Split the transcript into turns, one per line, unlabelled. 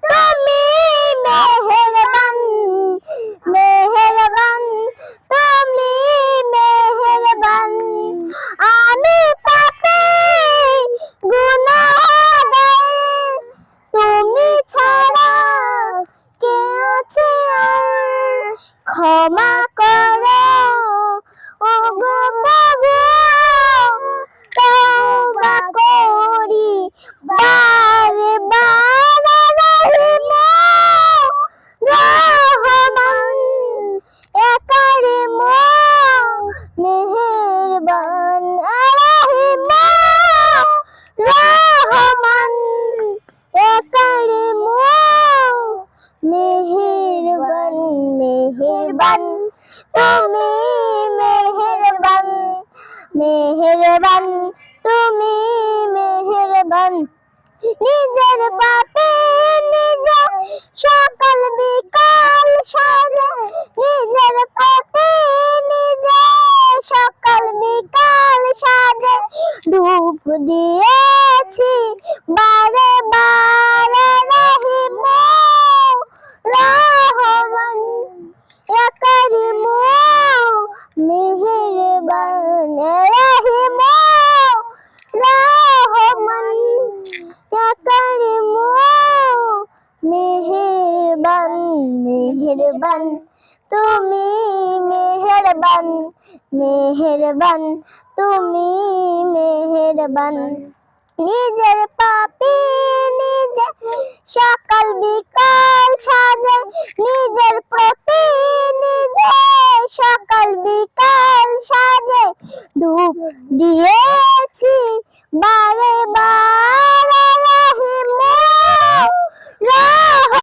তুমি মেহেরবান মেহেরবান তুমি মেহেরবান আমি পাপী গুনাহগার তুমি ছাড়া কে আছে আর ক্ষমা করো ওগো প্রভু তওবা করি বারে বারে রহিম রহমান কারীম মেহেরবান রহিম রহমান কারীম মেহেরবান মেহেরবান তুমি মেহেরবান মেহেরবান তুমি মেহেরবান নিজের পাপে নিজে সকাল বিকাল সাজে নিজের পাপে নিজে সকাল বিকাল সাজে ডুব দিয়েছি বারে বারে রহিম রহমান কারীম মেহেরবান রহিম রহমান কারীম মেহেরবান মেহেরবান তুমি মেহেরবান মেহেরবান তুমি মেহেরবান নিজের পাপী নিজে